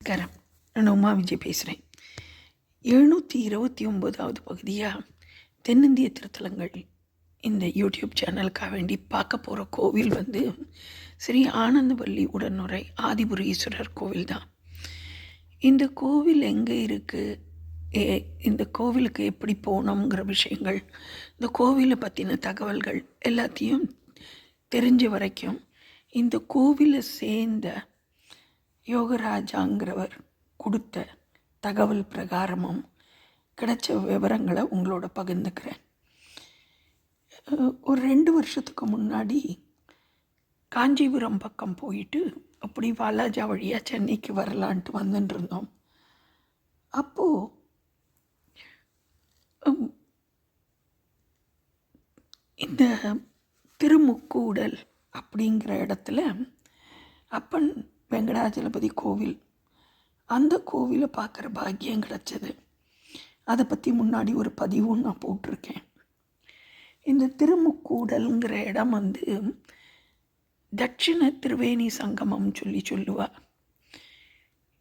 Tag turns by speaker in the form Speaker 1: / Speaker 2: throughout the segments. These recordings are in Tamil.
Speaker 1: நமஸ்காரம். நான் உமா விஜய் பேசுகிறேன். 729வது பகுதியாக தென்னிந்திய திருத்தலங்கள் இந்த யூடியூப் சேனலுக்காக வேண்டி பார்க்க போகிற கோவில் ஸ்ரீ ஆனந்தவல்லி உடனுரை ஆதிபுரீஸ்வரர் கோவில் தான். இந்த கோவில் எங்கே இருக்குது, இந்த கோவிலுக்கு எப்படி போனோங்கிற விஷயங்கள், இந்த கோவிலை பற்றின தகவல்கள் எல்லாத்தையும் தெரிஞ்ச வரைக்கும் இந்த கோவிலை சேர்ந்த யோகராஜாங்கிறவர் கொடுத்த தகவல் பிரகாரமும் கிடைச்ச விவரங்களை உங்களோட பகிர்ந்துக்கிறேன். ஒரு 2 வருஷத்துக்கு முன்னாடி காஞ்சிபுரம் பக்கம் போயிட்டு அப்படி வாலாஜா வழியாக சென்னைக்கு வரலான்ட்டு வந்துட்டு இருந்தோம். அப்போது இந்த திருமுக்கூடல் அப்படிங்கிற இடத்துல அப்பன் வெங்கடாஜலபதி கோவில், அந்த கோவிலை பார்க்குற பாக்கியம் கிடச்சிது. அதை பற்றி முன்னாடி ஒரு பதிவும் நான் போட்டிருக்கேன். இந்த திருமுக்கூடலுங்கிற இடம் தட்சிண திரிவேணி சங்கமம் சொல்லுவாள்.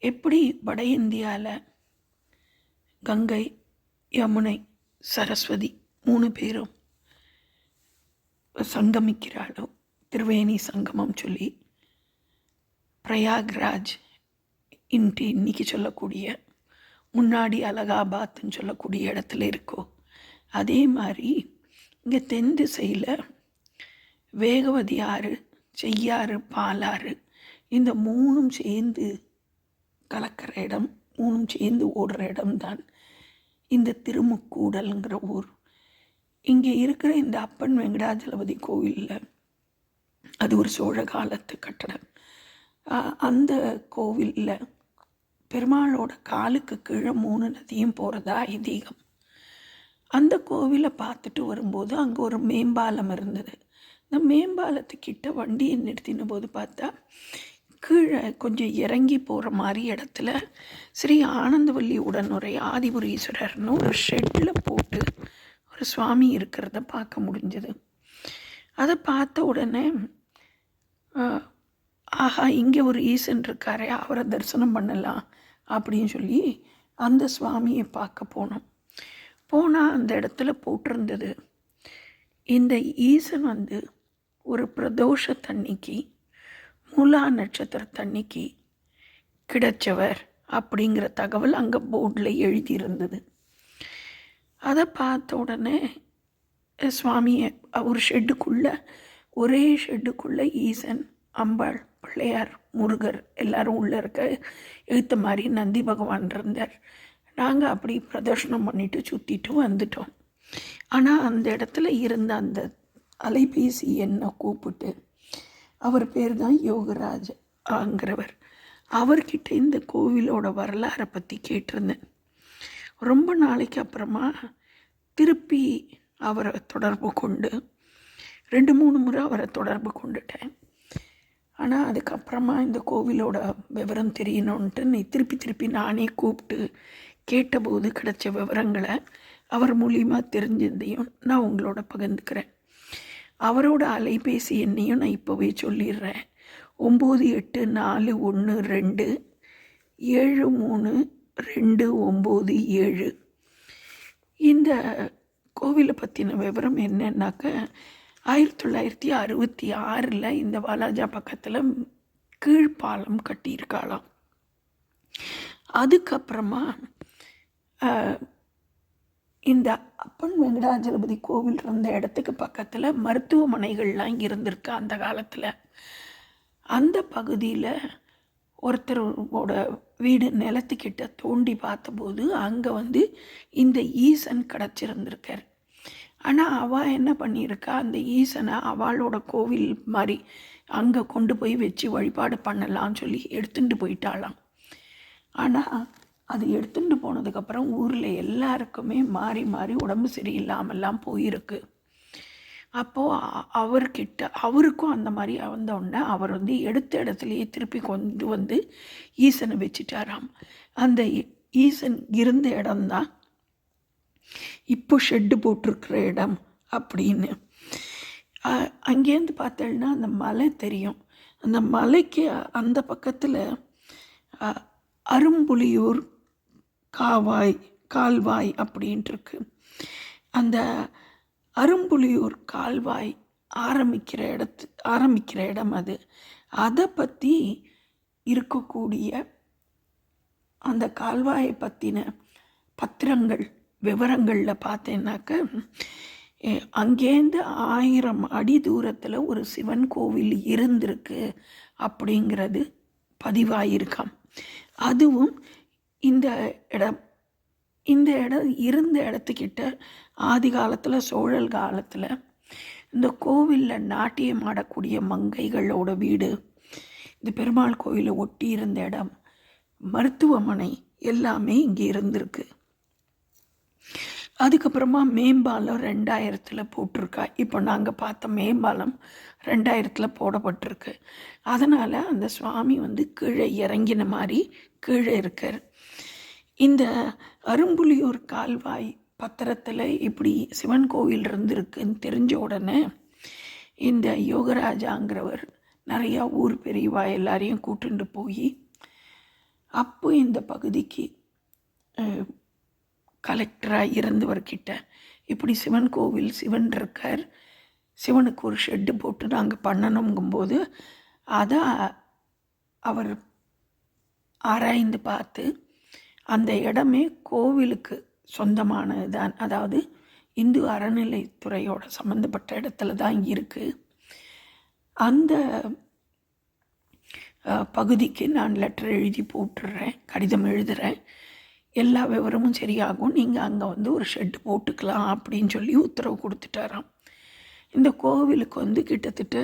Speaker 1: எப்படி வட இந்தியாவில் கங்கை, யமுனை, சரஸ்வதி 3 பேரும் சங்கமிக்கிறாளோ, திரிவேணி சங்கமம் சொல்லி பிரயாக்ராஜ் இன்னைக்கு சொல்லக்கூடிய, முன்னாடி அலகாபாத்ன்னு சொல்லக்கூடிய இடத்துல இருக்கோ, அதே மாதிரி இங்கே தென் திசையில் வேகவதி ஆறு, செய்யாறு, பாலாறு, இந்த 3ம் சேர்ந்து கலக்கிற இடம், 3ம் சேர்ந்து ஓடுற இடம்தான் இந்த திருமுக்கூடல்ங்கிற ஊர். இங்கே இருக்கிற இந்த அப்பன் வெங்கடாஜலபதி கோவிலில் அது ஒரு சோழ காலத்து கட்டடம். அந்த கோவிலில் பெருமாளோட காலுக்கு கீழே 3 நதியும் போகிறதா ஐதீகம். அந்த கோவிலை பார்த்துட்டு வரும்போது அங்கே ஒரு மேம்பாலம் இருந்தது. இந்த மேம்பாலத்துக்கிட்ட வண்டியை நிறுத்தின போது பார்த்தா கீழே கொஞ்சம் இறங்கி போகிற மாதிரி இடத்துல ஸ்ரீ ஆனந்தவல்லி உடனுரை ஆதிபுரீஸ்வரர்னு ஒரு ஷெட்டில் போட்டு ஒரு சுவாமி இருக்கிறத பார்க்க முடிஞ்சது. அதை பார்த்த உடனே ஆஹா, இங்கே ஒரு ஈசன் இருக்காரே, அவரை தரிசனம் பண்ணலாம் அப்படின்னு சொல்லி அந்த சுவாமியை பார்க்க போனால் அந்த இடத்துல போட்டிருந்தது, இந்த ஈசன் ஒரு பிரதோஷத்தன்னைக்கு, மூலா நட்சத்திரத்தன்னைக்கு கிடைச்சவர் அப்படிங்கிற தகவல் அங்கே போர்டில் எழுதியிருந்தது. அதை பார்த்த உடனே சுவாமியை ஒரு ஷெட்டுக்குள்ளே, ஒரே ஷெட்டுக்குள்ளே ஈசன், அம்பாள், பிள்ளையார், முருகர் எல்லாரும் உள்ளே இருக்க எழுத்த மாதிரி நந்தி பகவான் இருந்தார். நாங்கள் அப்படி பிரதர்ஷனம் பண்ணிவிட்டு சுற்றிட்டு வந்துட்டோம். ஆனால் அந்த இடத்துல இருந்த அந்த அலைபேசி எண்ணை கூப்பிட்டு, அவர் பேர் தான் யோகராஜாங்கிறவர், அவர்கிட்ட இந்த கோவிலோட வரலாறை பற்றி கேட்டிருந்தேன். ரொம்ப நாளைக்கு அப்புறமா திருப்பி அவரை தொடர்பு கொண்டு 2-3 முறை அவரை தொடர்பு கொண்டுட்டேன். ஆனால் அதுக்கப்புறமா இந்த கோவிலோட விவரம் தெரியணுன்ட்டு திருப்பி நானே கூப்பிட்டு கேட்டபோது கிடைச்ச விவரங்களை அவர் மூலியமாக தெரிஞ்சதையும் நான் உங்களோட பகிர்ந்துக்கிறேன். அவரோட அலைபேசி எண்ணையும் நான் இப்போவே சொல்லிடுறேன். 9842732997. இந்த கோவிலை பற்றின விவரம் என்னன்னாக்க, 1966 இந்த வாலாஜா பக்கத்தில் கீழ்ப்பாலம் கட்டியிருக்காளாம். அதுக்கப்புறமா இந்த அப்பன் வெங்கடாஜலபதி கோவில் இருந்த இடத்துக்கு பக்கத்தில் மருத்துவமனைகள்லாம் இருந்திருக்கு அந்த காலத்தில். அந்த பகுதியில் ஒருத்தரோட வீடு நிலத்துக்கிட்ட தோண்டி பார்த்தபோது அங்கே இந்த ஈசன் கிடச்சிருந்திருக்கார். ஆனால் அவள் என்ன பண்ணியிருக்கா, அந்த ஈசனை அவளோட கோவில் மாதிரி அங்கே கொண்டு போய் வச்சு வழிபாடு பண்ணலான்னு சொல்லி எடுத்துகிட்டு போயிட்டாளாம். ஆனால் அது எடுத்துகிட்டு போனதுக்கப்புறம் ஊரில் எல்லாருக்குமே மாறி மாறி உடம்பு சரியில்லாமல்லாம் போயிருக்கு. அப்போது அவருக்கும் அந்த மாதிரி வந்தோடனே அவர் எடுத்த இடத்துலையே திருப்பி கொண்டு ஈசனை வச்சுட்டாராம். அந்த ஈசன் இருந்த இடம்தான் இப்போ ஷெட்டு போட்டிருக்கிற இடம் அப்படின்னு. அங்கேருந்து பார்த்தேன்னா அந்த மலை தெரியும். அந்த மலைக்கு அந்த பக்கத்தில் அரும்புலியூர் கால்வாய் அப்படின்ட்டுருக்கு. அந்த அரும்புலியூர் கால்வாய் ஆரம்பிக்கிற இடம் அது. அதை பற்றி இருக்கக்கூடிய அந்த கால்வாயை பற்றின பத்திரங்கள் விவரங்களில் பார்த்தேன்னாக்க அங்கேருந்து 1000 அடி தூரத்தில் ஒரு சிவன் கோவில் இருந்திருக்கு அப்படிங்கிறது பதிவாயிருக்காம். அதுவும் இந்த இடம் இருந்த இடத்துக்கிட்ட ஆதி காலத்தில் சோழல் காலத்தில் இந்த கோவிலில் நாட்டியம் ஆடக்கூடிய மங்கைகளோட வீடு, இந்த பெருமாள் கோவிலை ஒட்டி இருந்த இடம், மருத்துவமனை எல்லாமே இங்கே இருந்திருக்கு. அதுக்கப்புறமா மேம்பாலம் 2000 போட்டிருக்கா. இப்போ நாங்கள் பார்த்த மேம்பாலம் 2000 போடப்பட்டிருக்கு. அதனால் அந்த சுவாமி கீழே இறங்கின மாதிரி கீழே இருக்கார். இந்த அரும்புலியூர் கால்வாய் பத்திரத்தில் இப்படி சிவன் கோவில் இருந்திருக்குன்னு தெரிஞ்ச உடனே இந்த யோகராஜாங்கிறவர் நிறையா ஊர் பெரியவா எல்லாரையும் கூட்டுண்டு போய் அப்போ இந்த பகுதிக்கு கலெக்டராக இருந்தவர்கிட்ட இப்படி சிவன் கோவில் சிவன் இருக்கார், சிவனுக்கு ஒரு ஷெட்டு போட்டு நாங்கள் பண்ணணுங்கும்போது அதை அவர் ஆராய்ந்து பார்த்து அந்த இடமே கோவிலுக்கு சொந்தமானது தான், அதாவது இந்து அறநிலைத்துறையோட சம்மந்தப்பட்ட இடத்துல தான் இருக்குது. அந்த பகுதிக்கு நான் லெட்டர் எழுதி போட்டுடுறேன், கடிதம் எழுதுகிறேன், எல்லா விவரமும் சரியாகும், நீங்கள் அங்கே ஒரு ஷெட்டு போட்டுக்கலாம் அப்படின்னு சொல்லி உத்தரவு கொடுத்துட்டாராம். இந்த கோவிலுக்கு கிட்டத்தட்ட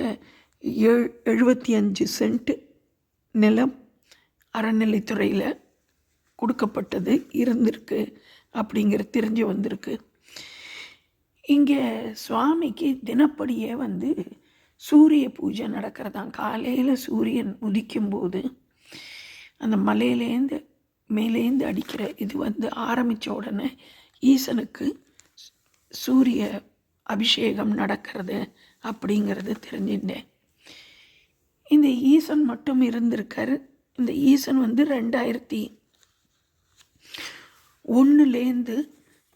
Speaker 1: 75 சென்ட் நிலம் அறநிலைத்துறையில் கொடுக்கப்பட்டது இருந்திருக்கு அப்படிங்கிறது தெரிஞ்சு வந்திருக்கு. இங்கே சுவாமிக்கு தினப்படியே சூரிய பூஜை நடக்கிறதாம். காலையில் சூரியன் உதிக்கும்போது அந்த மலையிலேருந்து மேலேந்து அடிக்கிற இது ஆரம்பித்த உடனே ஈசனுக்கு சூரிய அபிஷேகம் நடக்கிறது அப்படிங்கிறது தெரிஞ்சுட்டேன். இந்த ஈசன் மட்டும் இருந்திருக்காரு. இந்த ஈசன் 2001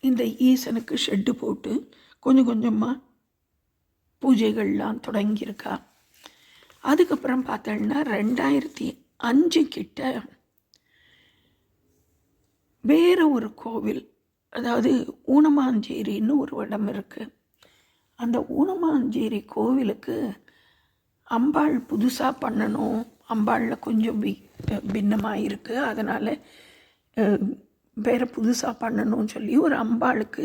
Speaker 1: இந்த ஈசனுக்கு ஷெட்டு போட்டு கொஞ்சம் கொஞ்சமாக பூஜைகள்லாம் தொடங்கியிருக்கா. அதுக்கப்புறம் பார்த்தோன்னா 2005 கிட்ட வேறு ஒரு கோவில், அதாவது ஊனமாஞ்சேரின்னு ஒரு இடம் இருக்குது. அந்த ஊனமாஞ்சேரி கோவிலுக்கு அம்பாள் புதுசாக பண்ணணும், அம்பாளில் கொஞ்சம் பின்னமாக இருக்குது, அதனால் வேறு புதுசாக பண்ணணும்னு சொல்லி ஒரு அம்பாளுக்கு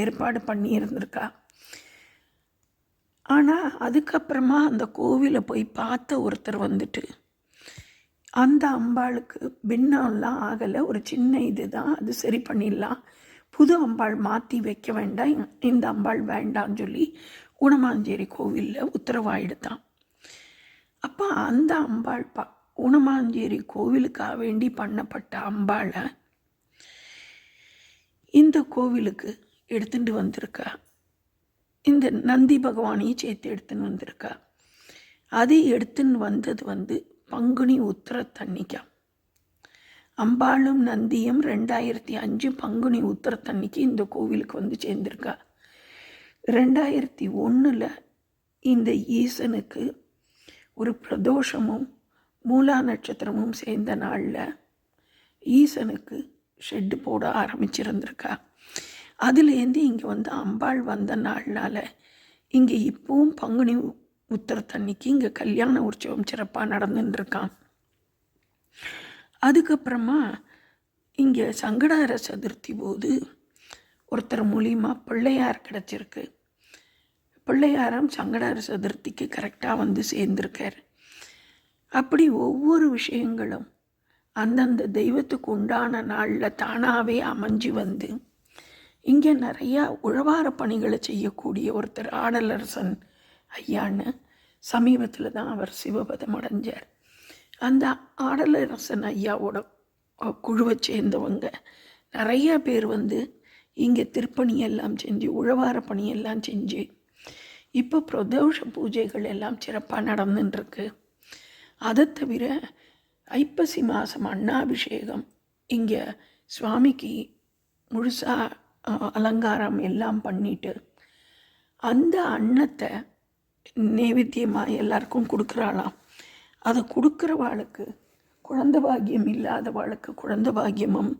Speaker 1: ஏற்பாடு பண்ணி இருந்திருக்கா. ஆனால் அதுக்கப்புறமா அந்த கோவிலை போய் பார்த்த ஒருத்தர் அந்த அம்பாளுக்கு பின்னம்லாம் ஆகலை, ஒரு சின்ன இது தான், அது சரி பண்ணிடலாம், புது அம்பாள் மாற்றி வைக்க வேண்டாம், இந்த அம்பாள் வேண்டான்னு சொல்லி ஊனமாஞ்சேரி கோவிலில் உத்தரவாயிடுதான். அப்போ அந்த அம்பாள் ஊனமாஞ்சேரி கோவிலுக்காக வேண்டி பண்ணப்பட்ட அம்பாளை இந்த கோவிலுக்கு எடுத்துட்டு வந்திருக்கா. இந்த நந்தி பகவானையும் சேர்த்து எடுத்துன்னு வந்திருக்கா. அது எடுத்துன்னு வந்தது பங்குனி உத்திரத்தன்னிக்கா. அம்பாளும் நந்தியும் 2005 பங்குனி உத்திரத்தன்னிக்கு இந்த கோவிலுக்கு சேர்ந்திருக்கா. 2001 இந்த ஈசனுக்கு ஒரு பிரதோஷமும் மூலா நட்சத்திரமும் சேர்ந்த நாளில் ஈசனுக்கு ஷெட்டு போட ஆரம்பிச்சிருந்திருக்கா. அதுலேருந்து இங்கே அம்பாள் வந்த நாள்னால் இங்கே இப்போவும் பங்குனி உத்திரத்தன்னிக்கு இங்கே கல்யாண உற்சவம் சிறப்பாக நடந்துட்டுருக்கான். அதுக்கப்புறமா இங்கே சங்கடார சதுர்த்தி போது ஒருத்தர் மூலியமாக பிள்ளையார் கிடச்சிருக்கு. பிள்ளையாரம் சங்கடார சதுர்த்திக்கு கரெக்டாக சேர்ந்திருக்கார். அப்படி ஒவ்வொரு விஷயங்களும் அந்தந்த தெய்வத்துக்கு உண்டான நாளில் தானாகவே அமைஞ்சு இங்கே நிறையா உழவார பணிகளை செய்யக்கூடிய ஒருத்தர் ஆடலரசன் ஐயான்னு சமீபத்தில் தான் அவர் சிவபதம் அடைஞ்சார். அந்த ஆடலரசன் ஐயாவோட குழுவை சேர்ந்தவங்க நிறைய பேர் இங்கே திருப்பணியெல்லாம் செஞ்சு உழவார பணியெல்லாம் செஞ்சு இப்போ பிரதோஷ பூஜைகள் எல்லாம் சிறப்பாக நடந்துட்டுருக்கு. அதை தவிர ஐப்பசி மாதம் அன்னாபிஷேகம் இங்கே சுவாமிக்கு முழுசாக அலங்காரம் எல்லாம் பண்ணிட்டு அந்த அன்னத்தை நைவேத்தியமாக எல்லாருக்கும் கொடுக்குறாளாம். அதை கொடுக்குறவாளுக்கு குழந்தை பாக்கியம் இல்லாதவாளுக்கு குழந்தை பாக்கியமும்,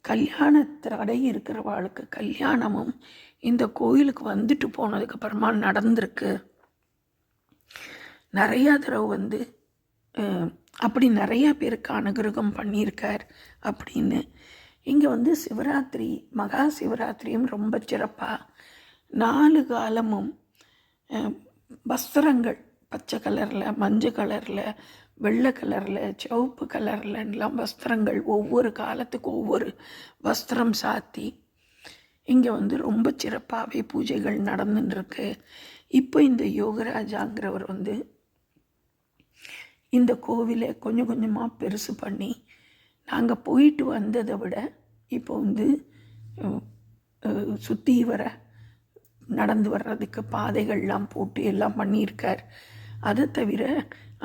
Speaker 1: கல்யாணத்தடை இருக்கிறவாளுக்கு கல்யாணமும் இந்த கோயிலுக்கு வந்துட்டு போனதுக்கப்புறமா நடந்திருக்கு. நிறையா தடவை அப்படி நிறையா பேருக்கு அனுகிரகம் பண்ணியிருக்கார் அப்படின்னு. இங்கே சிவராத்திரி, மகா சிவராத்திரியும் ரொம்ப சிறப்பாக 4 காலமும் வஸ்திரங்கள் பச்சை கலரில், மஞ்சள் கலரில், வெள்ளை கலரில், சிவப்பு கலரில் எல்லாம் வஸ்திரங்கள் ஒவ்வொரு காலத்துக்கு ஒவ்வொரு வஸ்திரம் சாத்தி இங்கே ரொம்ப சிறப்பாகவே பூஜைகள் நடந்துட்டுருக்கு. இப்போ இந்த யோகராஜாங்கிறவர் இந்த கோவிலை கொஞ்சம் கொஞ்சமாக பெருசு பண்ணி நாங்கள் போயிட்டு வந்ததை விட இப்போ சுற்றி வர நடந்து வர்றதுக்கு பாதைகள்லாம் போட்டு எல்லாம் பண்ணியிருக்கார். அதை தவிர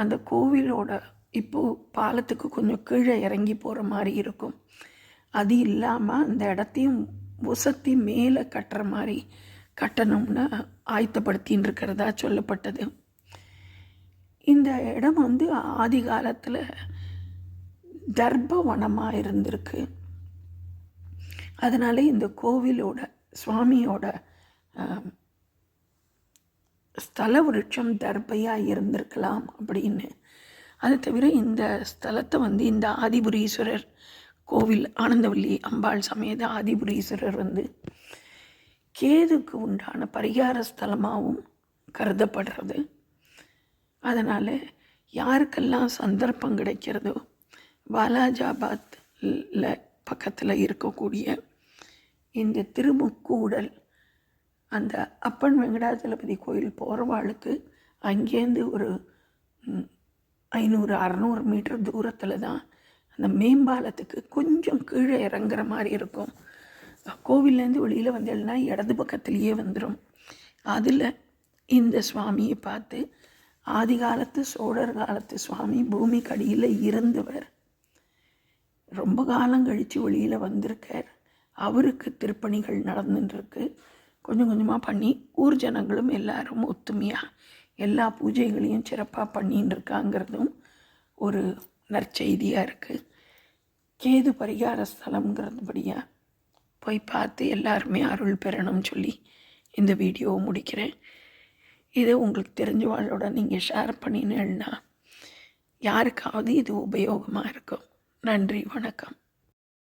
Speaker 1: அந்த கோவிலோட இப்போது பாலத்துக்கு கொஞ்சம் கீழே இறங்கி போகிற மாதிரி இருக்கும். அது இல்லாமல் அந்த இடத்தையும் உசத்தி மேலே கட்டுற மாதிரி கட்டணும்னு ஆயத்தப்படுத்தின்னு இருக்கிறதா சொல்லப்பட்டது. இந்த இடம் ஆதி காலத்தில் தர்ப்பவனமாக இருந்திருக்கு. அதனால் இந்த கோவிலோட சுவாமியோட ஸ்தல விருட்சம் தர்பையாக இருந்திருக்கலாம் அப்படின்னு. அது தவிர இந்த ஸ்தலத்தை இந்த ஆதிபுரீஸ்வரர் கோவில், ஆனந்தவல்லி அம்பாள் சமேத ஆதிபுரீஸ்வரர் கேதுக்கு உண்டான பரிகார ஸ்தலமாகவும் கருதப்படுறது. அதனால் யாருக்கெல்லாம் சந்தர்ப்பம் கிடைக்கிறதோ வாலாஜாபாத்தில் பக்கத்தில் இருக்கக்கூடிய இந்த திருமுக்கூடல் அந்த அப்பன் வெங்கடாஜலபதி கோயில் போகிறவாளுக்கு அங்கேருந்து ஒரு 500-600 மீட்டர் தூரத்தில் தான் அந்த மேம்பாலத்துக்கு கொஞ்சம் கீழே இறங்குற மாதிரி இருக்கும். கோவிலேருந்து வெளியில் வந்தேன்னா இடது பக்கத்துலேயே வந்துடும். அதில் இந்த சுவாமியை பார்த்து ஆதி காலத்து சோழர் காலத்து சுவாமி பூமிக்கு அடியில் இருந்தவர் ரொம்ப காலம் கழித்து வெளியில் வந்திருக்கார். அவருக்கு திருப்பணிகள் நடந்துட்டுருக்கு. கொஞ்சம் கொஞ்சமாக பண்ணி ஊர் ஜனங்களும் எல்லாரும் ஒத்துமையாக எல்லா பூஜைகளையும் சிறப்பாக பண்ணின்னு இருக்காங்கிறதும் ஒரு நற்செய்தியாக இருக்குது. கேது பரிகார ஸ்தலம்ங்கிறதுபடியாக போய் பார்த்து எல்லாருமே அருள் பெறணும்னு சொல்லி இந்த வீடியோவை முடிக்கிறேன். இதை உங்களுக்கு தெரிஞ்சவாளோட நீங்கள் ஷேர் பண்ணினேன்னா யாருக்காவது இது உபயோகமாக இருக்கும். நன்றி, வணக்கம்.